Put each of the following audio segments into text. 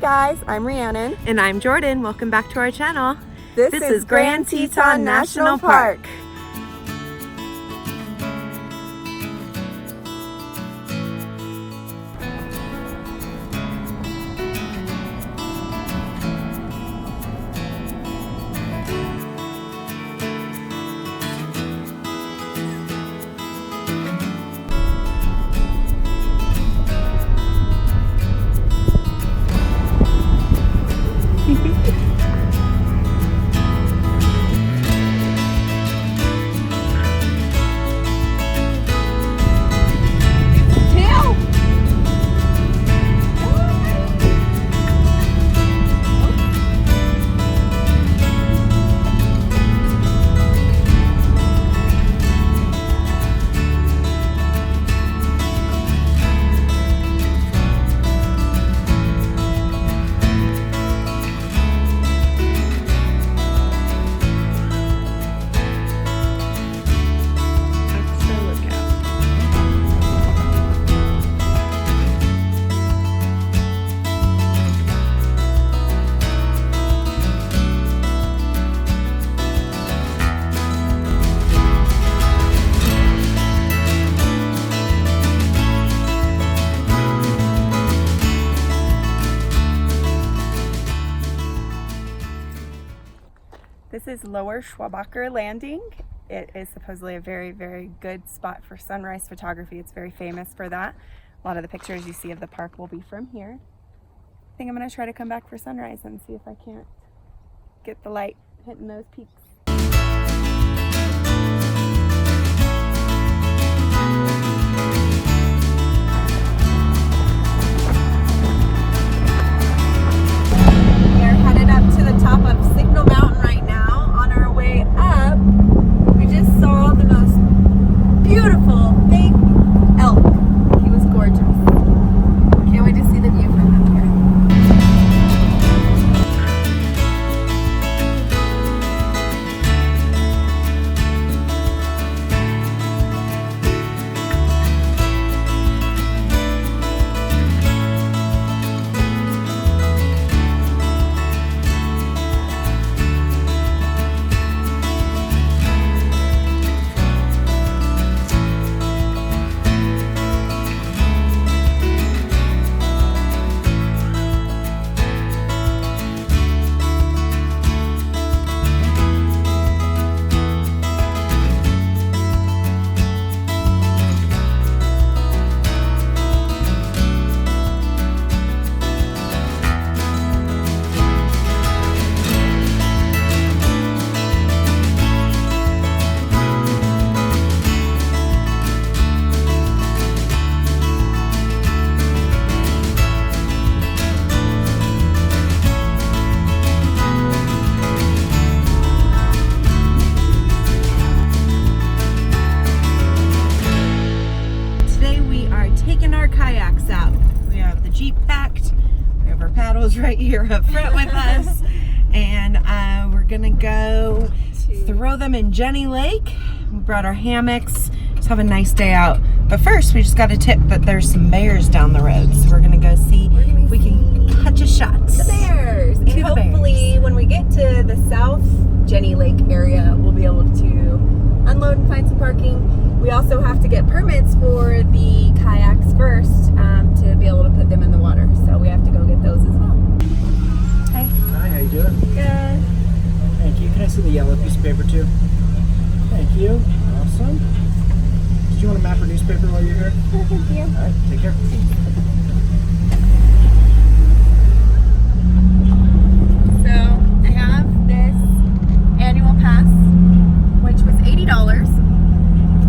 guys, I'm Rhiannon. And I'm Jordan. Welcome back to our channel. This is Grand Teton National Park. This is Lower Schwabacher Landing. It is supposedly a very, very good spot for sunrise photography. It's very famous for that. A lot of the pictures you see of the park will be from here. I think I'm going to try to come back for sunrise and see if I can't get the light hitting those peaks. Kayaks out. We have the Jeep packed. We have our paddles right here up front with us. And we're gonna go throw them in Jenny Lake. We brought our hammocks. Just have a nice day out. But first, we just got a tip that there's some bears down the road. So we're gonna go see if we can catch a shot. The bears! And hopefully when we get to the South Jenny Lake area, we'll be able to unload and find some parking. We also have to get permits for the kayaks first to be able to put them in the water. So we have to go get those as well. Hi. Hi, how you doing? Good. Thank you. Can I see the yellow piece of paper too? Thank you. Awesome. Did you want a map or newspaper while you're here? Thank you. All right, take care. So I have this annual pass, which was $80.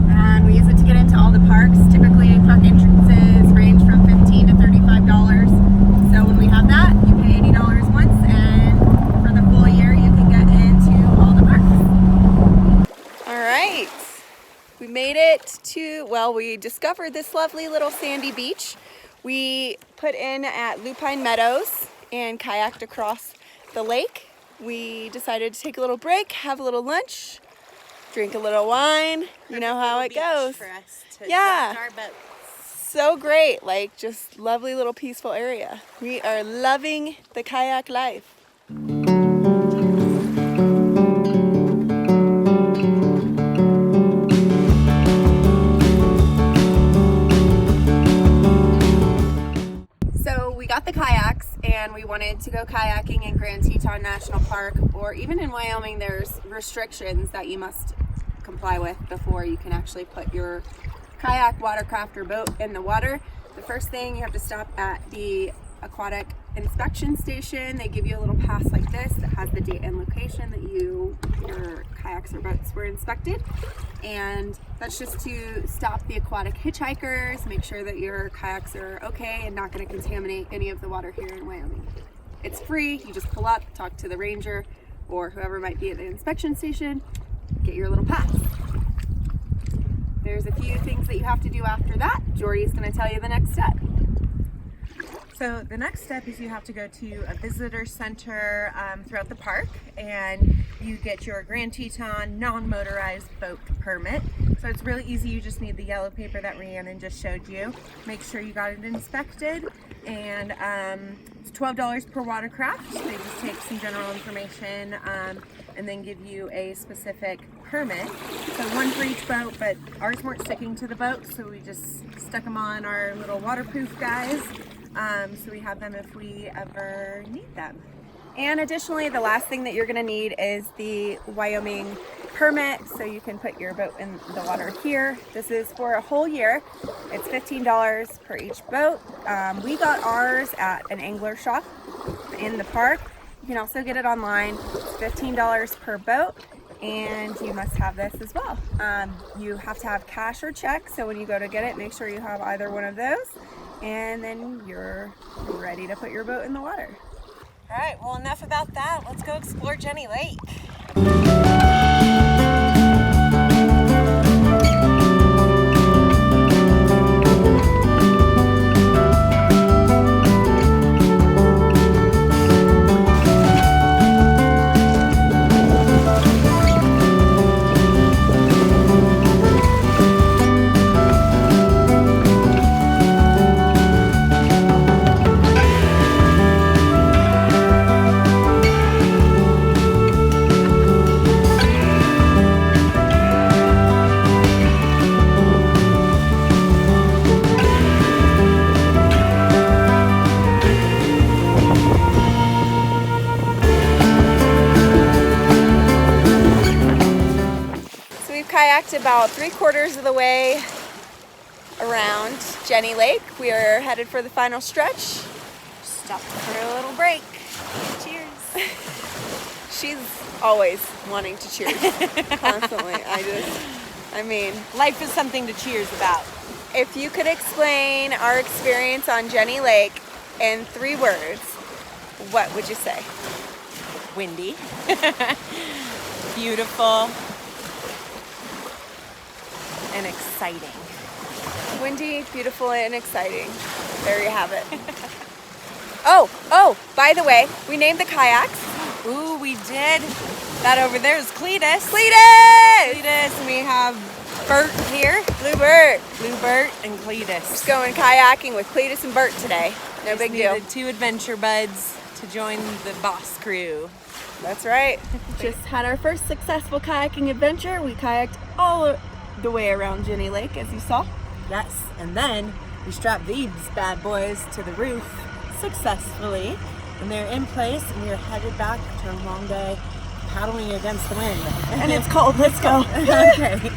And we use it to get into all the parks. Typically, park entrances range from $15 to $35. So when we have that, you pay $80 once, and for the full year, you can get into all the parks. All right, we made it to, well, we discovered this lovely little sandy beach. We put in at Lupine Meadows and kayaked across the lake. We decided to take a little break, have a little lunch, drink a little wine. You know how it goes. For us to yeah. our boat. so great. Like, just lovely little peaceful area. We are loving the kayak life. So we got the kayaks and we wanted to go kayaking in Grand Teton National Park, or even in Wyoming. There's restrictions that you must comply with before you can actually put your kayak, watercraft, or boat in the water. The first thing, you have to stop at the aquatic inspection station. They give you a little pass like this that has the date and location that your kayaks or boats were inspected, and that's just to stop the aquatic hitchhikers, make sure that your kayaks are okay and not going to contaminate any of the water here in Wyoming. It's free. You just pull up, talk to the ranger or whoever might be at the inspection station, get your little pass. There's a few things that you have to do after that. Jordy's going to tell you the next step. So the next step is you have to go to a visitor center throughout the park, and you get your Grand Teton non-motorized boat permit. So it's really easy. You just need the yellow paper that Rhiannon just showed you. Make sure you got it inspected, and it's $12 per watercraft. They just take some general information and then give you a specific permit. So one for each boat, but ours weren't sticking to the boat, so we just stuck them on our little waterproof guys. So we have them if we ever need them. And additionally, the last thing that you're going to need is the Wyoming permit, so you can put your boat in the water here. This is for a whole year. It's $15 per each boat. We got ours at an angler shop in the park. You can also get it online. It's $15 per boat, and you must have this as well. You have to have cash or check, so when you go to get it, make sure you have either one of those, and then you're ready to put your boat in the water. All right, well, enough about that. Let's go explore Jenny Lake. Kayaked about 3/4 of the way around Jenny Lake. We are headed for the final stretch. Stopped for a little break. Cheers. She's always wanting to cheers constantly. I mean, life is something to cheers about. If you could explain our experience on Jenny Lake in 3 words, what would you say? Windy. Beautiful. And exciting. Windy, beautiful, and exciting. There you have it. Oh, by the way, we named the kayaks. Ooh, we did. That over there is Cletus. Cletus! And we have Bert here. Bluebert, and Cletus. Just going kayaking with Cletus and Bert today. No Just big deal. Needed 2 adventure buds to join the boss crew. That's right. Just had our first successful kayaking adventure. We kayaked all the way around Jenny Lake, as you saw. Yes, and then we strapped these bad boys to the roof successfully, and they're in place, and we are headed back to a long day paddling against the wind. And it's cold. Let's go. Okay.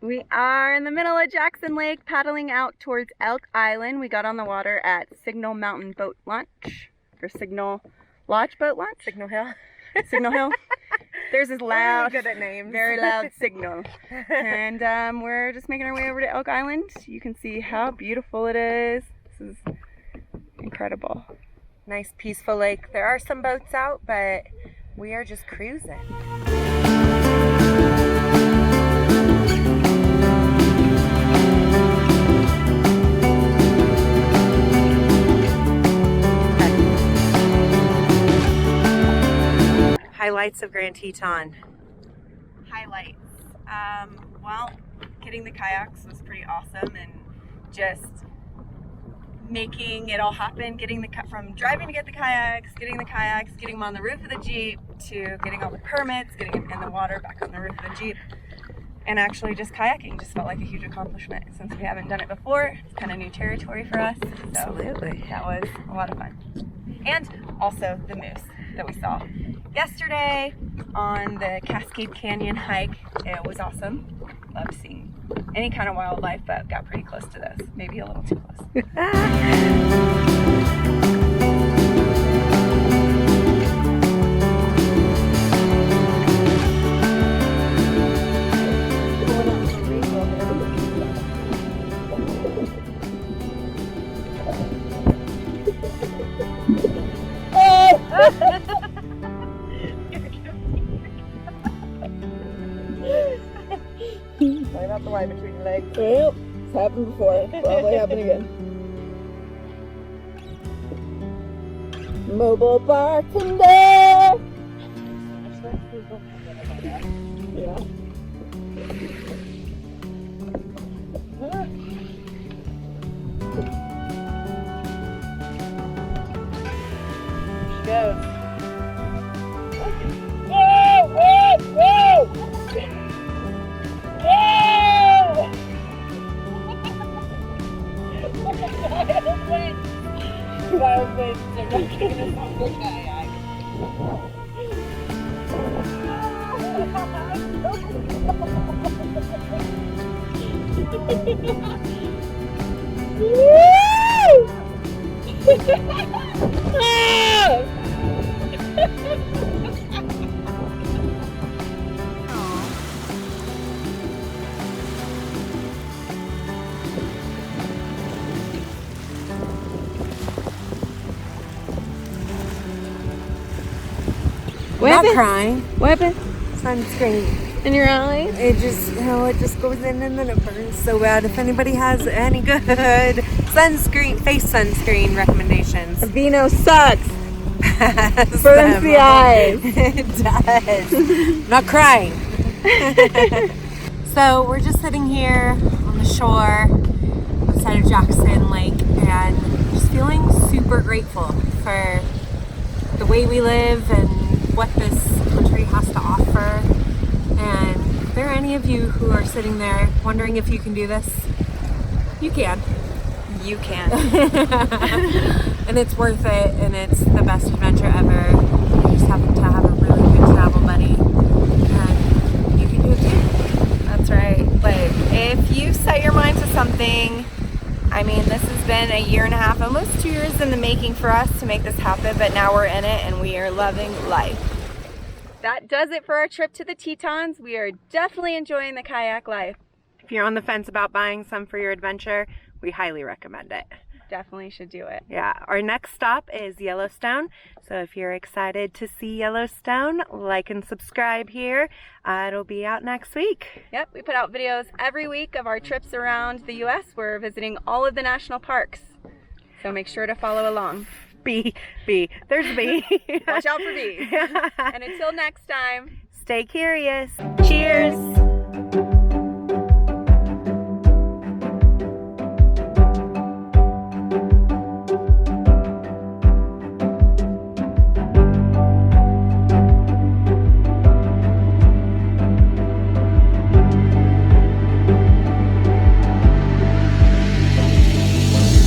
We are in the middle of Jackson Lake, paddling out towards Elk Island. We got on the water at Signal Mountain Boat Launch, or Signal Lodge Boat Launch? Signal Hill. Signal Hill. There's this loud, Really good at names. very loud signal. And we're just making our way over to Elk Island. You can see how beautiful it is. This is incredible. Nice peaceful lake. There are some boats out, but we are just cruising. Highlights of Grand Teton. Highlights. Well, getting the kayaks was pretty awesome, and just making it all happen, from driving to get the kayaks, getting them on the roof of the Jeep, to getting all the permits, getting them in the water, back on the roof of the Jeep, and actually just kayaking just felt like a huge accomplishment since we haven't done it before. It's kind of new territory for us. So Absolutely. that was a lot of fun. And also the moose that we saw yesterday on the Cascade Canyon hike. It was awesome. Love seeing any kind of wildlife, but got pretty close to those. Maybe a little too close. Sorry about the line between your legs. Well, it's happened before. Probably happen again. Mobile bartender. Yeah. She goes. Whoa! Whoa! Whoa! Wild winds are knocking us off the kayak. I'm not crying. What happened? Sunscreen. In your eyes? It just goes in and then it burns so bad. If anybody has any good sunscreen, face sunscreen recommendations, Vino sucks. pass Burns them the on. eyes. It does. I'm not crying. So we're just sitting here on the shore outside of Jackson Lake and just feeling super grateful for the way we live and what this country has to offer. And if there are any of you who are sitting there wondering if you can do this, you can. You can. And it's worth it, and it's the best adventure ever. You just have to have a really good travel buddy, and you can do it too. That's right. Like, if you set your mind to something, I mean, this has been a year and a half, almost 2 years in the making for us to make this happen, but now we're in it and we are loving life. That does it for our trip to the Tetons. We are definitely enjoying the kayak life. If you're on the fence about buying some for your adventure, we highly recommend it. Definitely should do it. Yeah, our next stop is Yellowstone. So if you're excited to see Yellowstone, like and subscribe here. It'll be out next week. Yep, we put out videos every week of our trips around the U.S. We're visiting all of the national parks. So make sure to follow along. B. There's B. Watch out for bees. And until next time, Stay curious. cheers.